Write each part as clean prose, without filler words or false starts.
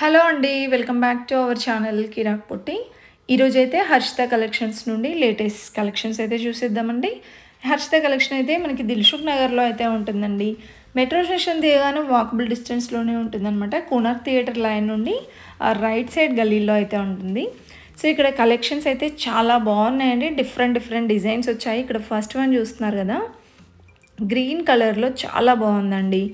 Hello అండి. Welcome back to our channel Kiraak Potti. ఈరోజైతే Harshita collections నుండి లేటెస్ట్ కలెక్షన్స్ అయితే చూసేద్దామండి. హర్షిత కలెక్షన్ అయితే మనకి దిల్సుఖ్ నగర్లో అయితే ఉంటుందండి. మెట్రో స్టేషన్ దిగగానే వాకబుల్ డిస్టెన్స్లోనే ఉంటుందన్నమాట. కోనార్క్ థియేటర్ లైన్ నుండి రైట్ సైడ్ గల్లీలో అయితే ఉంటుంది. సో ఇక్కడ కలెక్షన్స్ అయితే చాలా బాగున్నాయండి. డిఫరెంట్ డిజైన్స్ వచ్చాయి. ఇక్కడ ఫస్ట్ వన్ చూస్తున్నారు కదా, గ్రీన్ కలర్లో చాలా బాగుందండి.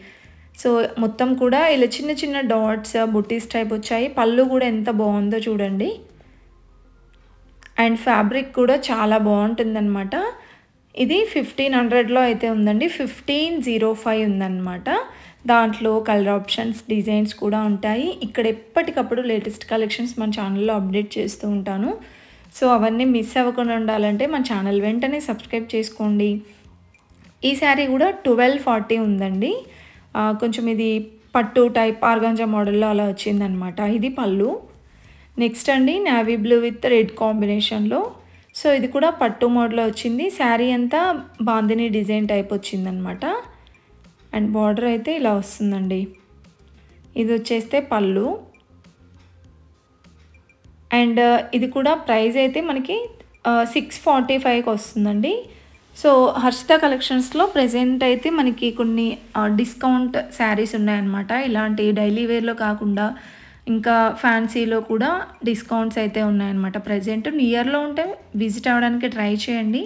సో మొత్తం కూడా ఇలా చిన్న చిన్న డాట్స్ బుట్టీస్ టైప్ వచ్చాయి. పళ్ళు కూడా ఎంత బాగుందో చూడండి. అండ్ ఫ్యాబ్రిక్ కూడా చాలా బాగుంటుందన్నమాట. ఇది 1500లో అయితే ఉందండి. 1505 ఉందన్నమాట. దాంట్లో కలర్ ఆప్షన్స్ డిజైన్స్ కూడా ఉంటాయి. ఇక్కడ ఎప్పటికప్పుడు లేటెస్ట్ కలెక్షన్స్ మన ఛానల్లో అప్డేట్ చేస్తూ ఉంటాను. సో అవన్నీ మిస్ అవ్వకుండా ఉండాలంటే మన ఛానల్ వెంటనే సబ్స్క్రైబ్ చేసుకోండి. ఈ శారీ కూడా 1240 ఉందండి. కొంచెం ఇది పట్టు టైప్ ఆర్గాంజా మోడల్లో అలా వచ్చిందనమాట. ఇది పళ్ళు. నెక్స్ట్ అండి నేవీ బ్లూ విత్ రెడ్ కాంబినేషన్లో. సో ఇది కూడా పట్టు మోడల్లో వచ్చింది. శారీ అంతా బాందిని డిజైన్ టైప్ వచ్చిందనమాట. అండ్ బార్డర్ అయితే ఇలా వస్తుందండి. ఇది వచ్చేస్తే పళ్ళు. అండ్ ఇది కూడా ప్రైస్ అయితే మనకి 645కి వస్తుందండి. సో హర్షిత కలెక్షన్స్లో ప్రెజెంట్ అయితే మనకి కొన్ని డిస్కౌంట్ శారీస్ ఉన్నాయన్నమాట. ఇలాంటి డైలీ వేర్లో కాకుండా ఇంకా ఫ్యాన్సీలో కూడా డిస్కౌంట్స్ అయితే ఉన్నాయన్నమాట. ప్రెజెంట్ నియర్లో ఉంటే విజిట్ అవ్వడానికి ట్రై చేయండి,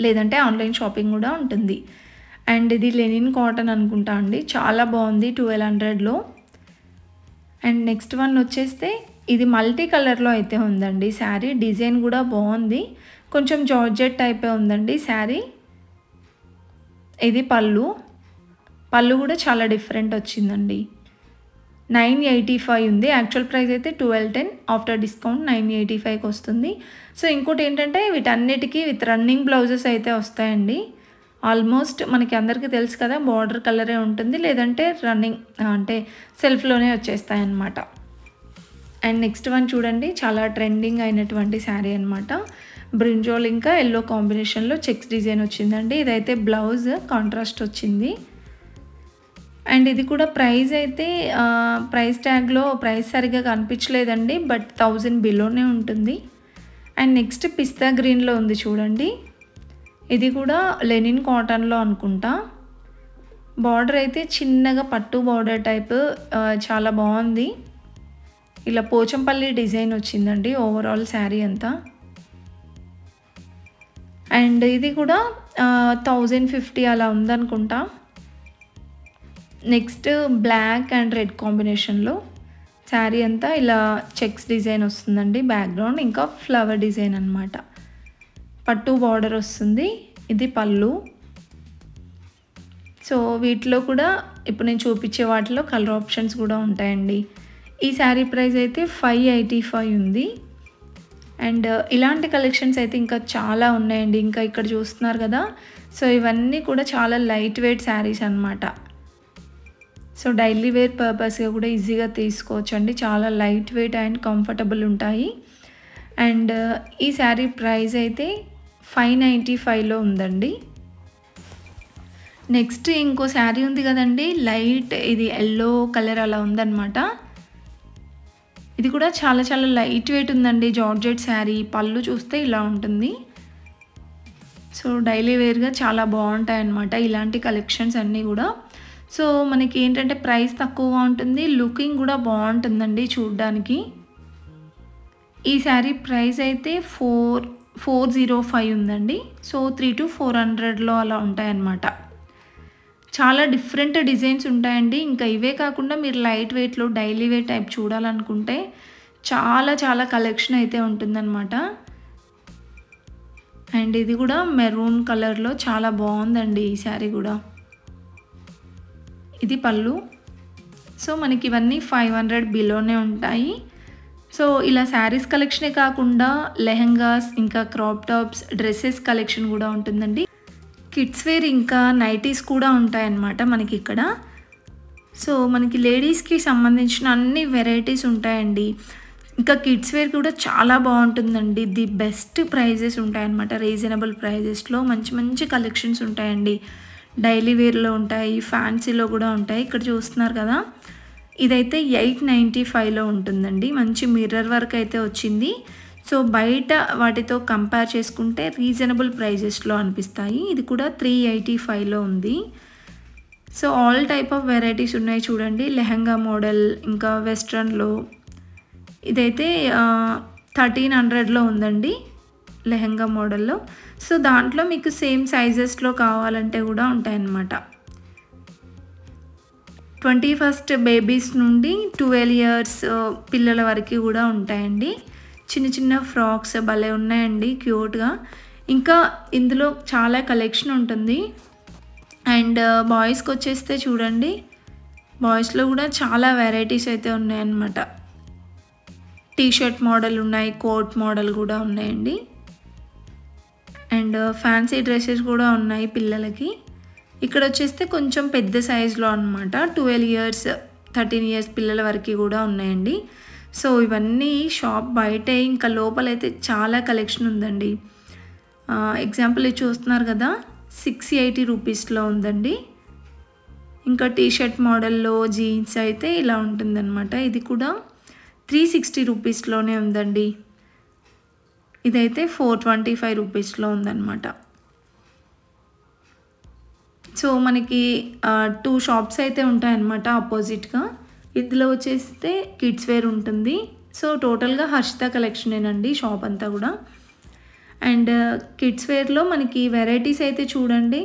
లేదంటే ఆన్లైన్ షాపింగ్ కూడా ఉంటుంది. అండ్ ఇది లెనిన్ కాటన్ అనుకుంటా అండి. చాలా బాగుంది 1200లో. అండ్ నెక్స్ట్ వన్ వచ్చేస్తే ఇది మల్టీ కలర్లో అయితే ఉందండి. శారీ డిజైన్ కూడా బాగుంది. కొంచెం జార్జెట్ టైపే ఉందండి శారీ. ఇది పళ్ళు. పళ్ళు కూడా చాలా డిఫరెంట్ వచ్చిందండి. 985 ఉంది. యాక్చువల్ ప్రైస్ అయితే 1210, ఆఫ్టర్ డిస్కౌంట్ 985కి వస్తుంది. సో ఇంకోటి ఏంటంటే వీటన్నిటికీ విత్ రన్నింగ్ బ్లౌజెస్ అయితే వస్తాయండి. ఆల్మోస్ట్ మనకి అందరికీ తెలుసు కదా, బార్డర్ కలరే ఉంటుంది, లేదంటే రన్నింగ్ అంటే సెల్ఫ్లోనే వచ్చేస్తాయి అన్నమాట. అండ్ నెక్స్ట్ వన్ చూడండి, చాలా ట్రెండింగ్ అయినటువంటి శారీ అనమాట. బ్రింజోల్ ఇంకా ఎల్లో కాంబినేషన్లో చెక్స్ డిజైన్ వచ్చిందండి. ఇదైతే బ్లౌజ్ కాంట్రాస్ట్ వచ్చింది. అండ్ ఇది కూడా ప్రైస్ అయితే ప్రైస్ ట్యాగ్లో ప్రైస్ సరిగ్గా కనిపించలేదండి, బట్ 1000 బిలోనే ఉంటుంది. అండ్ నెక్స్ట్ పిస్తా గ్రీన్లో ఉంది చూడండి. ఇది కూడా లెనిన్ కాటన్లో అనుకుంటా. బార్డర్ అయితే చిన్నగా పట్టు బార్డర్ టైప్ చాలా బాగుంది. ఇలా పోచంపల్లి డిజైన్ వచ్చిందండి ఓవరాల్ శారీ అంతా. అండ్ ఇది కూడా 1050 అలా ఉందనుకుంటా. నెక్స్ట్ బ్లాక్ అండ్ రెడ్ కాంబినేషన్లో శారీ అంతా ఇలా చెక్స్ డిజైన్ వస్తుందండి. బ్యాక్గ్రౌండ్ ఇంకా ఫ్లవర్ డిజైన్ అనమాట. పట్టు బార్డర్ వస్తుంది. ఇది పళ్ళు. సో వీటిలో కూడా ఇప్పుడు నేను చూపించే వాటిలో కలర్ ఆప్షన్స్ కూడా ఉంటాయండి. ఈ శారీ ప్రైస్ అయితే 585 ఉంది. అండ్ ఇలాంటి కలెక్షన్స్ అయితే ఇంకా చాలా ఉన్నాయండి. ఇంకా ఇక్కడ చూస్తున్నారు కదా, సో ఇవన్నీ కూడా చాలా లైట్ వెయిట్ శారీస్ అనమాట. సో డైలీ వేర్ పర్పస్గా కూడా ఈజీగా తీసుకోవచ్చు అండి. చాలా లైట్ వెయిట్ అండ్ కంఫర్టబుల్ ఉంటాయి. అండ్ ఈ శారీ ప్రైస్ అయితే 595లో ఉందండి. నెక్స్ట్ ఇంకో శారీ ఉంది కదండి, లైట్ ఇది ఎల్లో కలర్ అలా ఉందన్నమాట. ఇది కూడా చాలా లైట్ వెయిట్ ఉందండి. జార్జెట్ శారీ. పళ్ళు చూస్తే ఇలా ఉంటుంది. సో డైలీ వేర్గా చాలా బాగుంటాయి అన్నమాట ఇలాంటి కలెక్షన్స్ అన్నీ కూడా. సో మనకి ఏంటంటే ప్రైస్ తక్కువగా ఉంటుంది, లుకింగ్ కూడా బాగుంటుందండి చూడడానికి. ఈ శారీ ప్రైస్ అయితే 405 ఉందండి. సో 300 to 400లో అలా ఉంటాయన్నమాట. చాలా డిఫరెంట్ డిజైన్స్ ఉంటాయండి. ఇంకా ఇవే కాకుండా మీరు లైట్ వెయిట్లో డైలీ వేర్ టైప్ చూడాలనుకుంటే చాలా కలెక్షన్ అయితే ఉంటుందన్నమాట. అండ్ ఇది కూడా మెరూన్ కలర్లో చాలా బాగుందండి ఈ శారీ కూడా. ఇది పళ్ళు. సో మనకి ఇవన్నీ 500 బిలోనే ఉంటాయి. సో ఇలా శారీస్ కలెక్షనే కాకుండా లెహంగాస్ ఇంకా క్రాప్ టాప్స్ డ్రెస్సెస్ కలెక్షన్ కూడా ఉంటుందండి. కిడ్స్ వేర్ ఇంకా నైటీస్ కూడా ఉంటాయన్నమాట మనకి ఇక్కడ. సో మనకి లేడీస్కి సంబంధించిన అన్ని వెరైటీస్ ఉంటాయండి. ఇంకా కిడ్స్ వేర్ కూడా చాలా బాగుంటుందండి. ది బెస్ట్ ప్రైజెస్ ఉంటాయన్నమాట. రీజనబుల్ ప్రైజెస్లో మంచి కలెక్షన్స్ ఉంటాయండి. డైలీ వేర్లో ఉంటాయి, ఫ్యాన్సీలో కూడా ఉంటాయి. ఇక్కడ చూస్తున్నారు కదా, ఇదైతే 895లో ఉంటుందండి. మంచి మిర్రర్ వర్క్ అయితే వచ్చింది. సో బయట వాటితో కంపేర్ చేసుకుంటే రీజనబుల్ ప్రైజెస్లో అనిపిస్తాయి. ఇది కూడా 385లో ఉంది. So all type of varieties ఉన్నాయి చూడండి. లెహంగా మోడల్, ఇంకా వెస్ట్రన్లో. ఇదైతే 1300లో ఉందండి లెహంగా మోడల్లో. సో దాంట్లో మీకు సేమ్ సైజెస్లో కావాలంటే కూడా ఉంటాయన్నమాట. 21st బేబీస్ నుండి 12 ఇయర్స్ పిల్లల వరకు కూడా ఉంటాయండి. చిన్న చిన్న ఫ్రాక్స్ భలే ఉన్నాయండి క్యూట్గా. ఇంకా ఇందులో చాలా కలెక్షన్ ఉంటుంది. అండ్ బాయ్స్కి వచ్చేస్తే చూడండి, బాయ్స్లో కూడా చాలా వెరైటీస్ అయితే ఉన్నాయన్నమాట. టీషర్ట్ మోడల్ ఉన్నాయి, కోట్ మోడల్ కూడా ఉన్నాయండి. అండ్ ఫ్యాన్సీ డ్రెస్సెస్ కూడా ఉన్నాయి పిల్లలకి. ఇక్కడ వచ్చేస్తే కొంచెం పెద్ద సైజులో అనమాట. 12 ఇయర్స్ 13 ఇయర్స్ పిల్లల వరకు కూడా ఉన్నాయండి. సో ఇవన్నీ షాప్ బయటే, ఇంకా లోపలైతే చాలా కలెక్షన్ ఉందండి. ఎగ్జాంపుల్ ఇది చూస్తున్నారు కదా, 680 రూపీస్లో ఉందండి. ఇంకా టీషర్ట్ మోడల్లో జీన్స్ అయితే ఇలా ఉంటుందన్నమాట. ఇది కూడా 360 రూపీస్లోనే ఉందండి. ఇదైతే 425 రూపీస్లో ఉందన్నమాట. సో మనకి 2 షాప్స్ అయితే ఉంటాయన్నమాట ఆపోజిట్గా. ఇందులో వచ్చేస్తే కిడ్స్ వేర్ ఉంటుంది. సో టోటల్గా హర్షిత కలెక్షనేనండి షాప్ అంతా కూడా. అండ్ కిడ్స్ వేర్లో మనకి వెరైటీస్ అయితే చూడండి,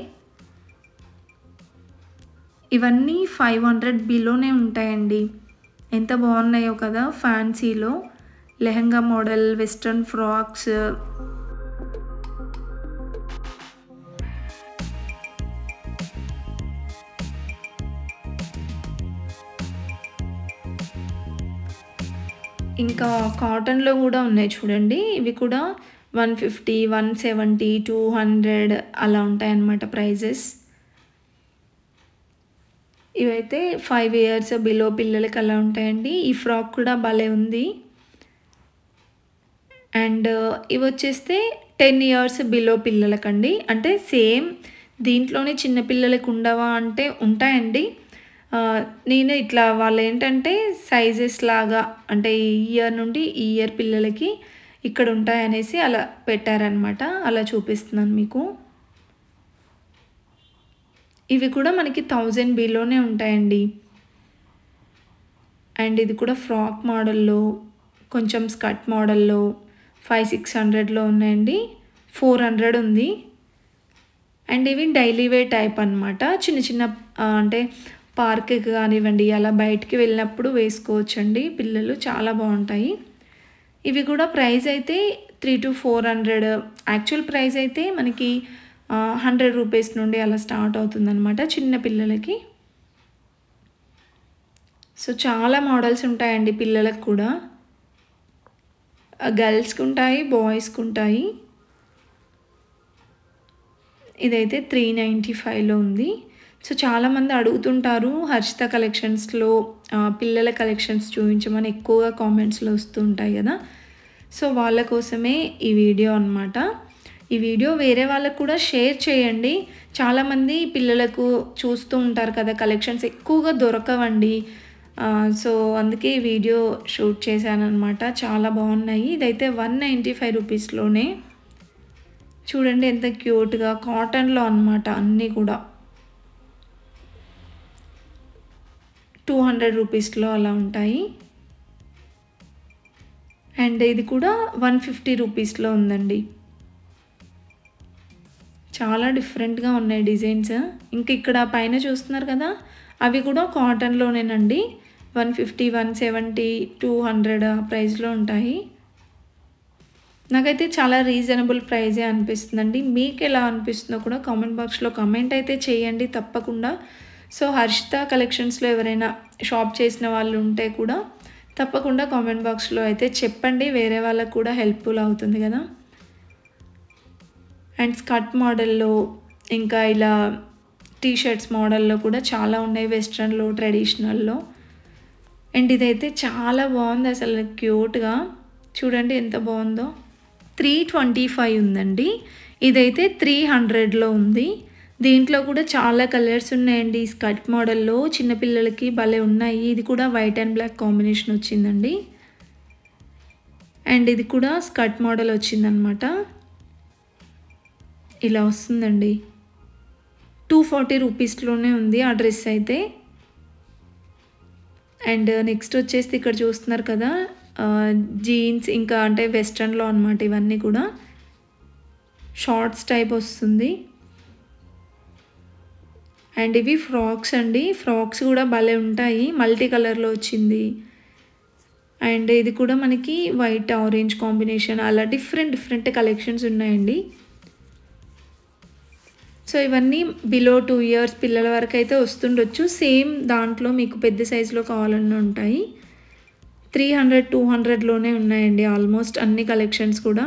ఇవన్నీ 500 బిలోనే ఉంటాయండి. ఎంత బాగున్నాయో కదా. ఫ్యాన్సీలో లెహంగా మోడల్, వెస్ట్రన్ ఫ్రాక్స్, ఇంకా కాటన్లో కూడా ఉన్నాయి చూడండి. ఇవి కూడా 150, 170, 200 అలా ఉంటాయన్నమాట ప్రైజెస్. ఇవైతే 5 ఇయర్స్ బిలో పిల్లలకి అలా ఉంటాయండి. ఈ ఫ్రాక్ కూడా భలే ఉంది. అండ్ ఇవి వచ్చేస్తే 10 ఇయర్స్ బిలో పిల్లలకండి. అంటే సేమ్ దీంట్లోనే చిన్న పిల్లలకు ఉండవా అంటే ఉంటాయండి. నేను ఇట్లా వాళ్ళు ఏంటంటే సైజెస్ లాగా, అంటే ఈ ఇయర్ నుండి ఈ ఇయర్ పిల్లలకి ఇక్కడ ఉంటాయనేసి అలా పెట్టారనమాట. అలా చూపిస్తున్నాను మీకు. ఇవి కూడా మనకి 1000 బిలోనే ఉంటాయండి. అండ్ ఇది కూడా ఫ్రాక్ మోడల్లో, కొంచెం స్కర్ట్ మోడల్లో 500-600లో ఉన్నాయండి. 400 ఉంది. అండ్ ఇవి డైలీ వేర్ టైప్ అనమాట. చిన్న చిన్న అంటే పార్క్కి కానివ్వండి, అలా బయటికి వెళ్ళినప్పుడు వేసుకోవచ్చండి పిల్లలు, చాలా బాగుంటాయి. ఇవి కూడా ప్రైస్ అయితే 300 to 400. యాక్చువల్ ప్రైస్ అయితే మనకి 100 రూపీస్ నుండి అలా స్టార్ట్ అవుతుందన్నమాట చిన్న పిల్లలకి. సో చాలా మోడల్స్ ఉంటాయండి పిల్లలకు కూడా. గర్ల్స్కి ఉంటాయి, బాయ్స్కి ఉంటాయి. ఇదైతే 395లో ఉంది. సో చాలామంది అడుగుతుంటారు హర్షిత కలెక్షన్స్లో పిల్లల కలెక్షన్స్ చూపించమని ఎక్కువగా కామెంట్స్లో వస్తూ ఉంటాయి కదా. సో వాళ్ళ కోసమే ఈ వీడియో అన్నమాట. ఈ వీడియో వేరే వాళ్ళకు కూడా షేర్ చేయండి. చాలామంది పిల్లలకు చూస్తూ ఉంటారు కదా, కలెక్షన్స్ ఎక్కువగా దొరకవండి. సో అందుకే ఈ వీడియో షూట్ చేశాను అనమాట. చాలా బాగున్నాయి. ఇదైతే 195 రూపీస్లోనే. చూడండి ఎంత క్యూట్గా, కాటన్లో అనమాట అన్నీ కూడా. 200 రూపీస్లో అలా ఉంటాయి. అండ్ ఇది కూడా 150 రూపీస్లో ఉందండి. చాలా డిఫరెంట్గా ఉన్నాయి డిజైన్స్. ఇంకా ఇక్కడ పైన చూస్తున్నారు కదా, అవి కూడా కాటన్లోనేనండి. 150, 170, 200 ప్రైస్లో ఉంటాయి. నాకైతే చాలా రీజనబుల్ ప్రైజే అనిపిస్తుందండి. మీకు ఎలా అనిపిస్తుందో కూడా కామెంట్ బాక్స్లో కామెంట్ అయితే చేయండి తప్పకుండా. సో హర్షిత కలెక్షన్స్లో ఎవరైనా షాప్ చేసిన వాళ్ళు ఉంటే కూడా తప్పకుండా కామెంట్ బాక్స్లో అయితే చెప్పండి, వేరే వాళ్ళకు కూడా హెల్ప్ఫుల్ అవుతుంది కదా. అండ్ స్కర్ట్ మోడల్లో, ఇంకా ఇలా టీషర్ట్స్ మోడల్లో కూడా చాలా ఉన్నాయి, వెస్ట్రన్లో, ట్రెడిషనల్లో. అండ్ ఇదైతే చాలా బాగుంది అసలు, క్యూట్గా. చూడండి ఎంత బాగుందో. 325 ఉందండి. ఇదైతే 300లో ఉంది. దీంట్లో కూడా చాలా కలర్స్ ఉన్నాయండి. స్కర్ట్ మోడల్‌లో చిన్న పిల్లలకి భలే ఉన్నాయి. ఇది కూడా వైట్ అండ్ బ్లాక్ కాంబినేషన్ వచ్చిందండి. అండ్ ఇది కూడా స్కర్ట్ మోడల్ వచ్చిందనమాట. ఇలా వస్తుందండి. 240 రూపీస్‌లోనే ఉంది ఆ డ్రెస్ అయితే. అండ్ నెక్స్ట్ వచ్చేసి ఇక్కడ చూస్తున్నారు కదా! జీన్స్ ఇంకా అంటే వెస్టర్న్‌లో అనమాట ఇవన్నీ కూడా. షార్ట్స్ టైప్ వస్తుంది. అండ్ ఇవి ఫ్రాక్స్ అండి. ఫ్రాక్స్ కూడా భలే ఉంటాయి. మల్టీ కలర్‌లో వచ్చింది. అండ్ ఇది కూడా మనకి వైట్, ఆరెంజ్ కాంబినేషన్ అలా డిఫరెంట్ కలెక్షన్స్ ఉన్నాయండి. సో ఇవన్నీ బిలో 2 ఇయర్స్ పిల్లల వరకు అయితే వస్తుండొచ్చు. సేమ్ దాంట్లో మీకు పెద్ద సైజులో కావాలన్నా ఉంటాయి. 300, 200లోనే ఉన్నాయండి ఆల్మోస్ట్ అన్ని కలెక్షన్స్ కూడా.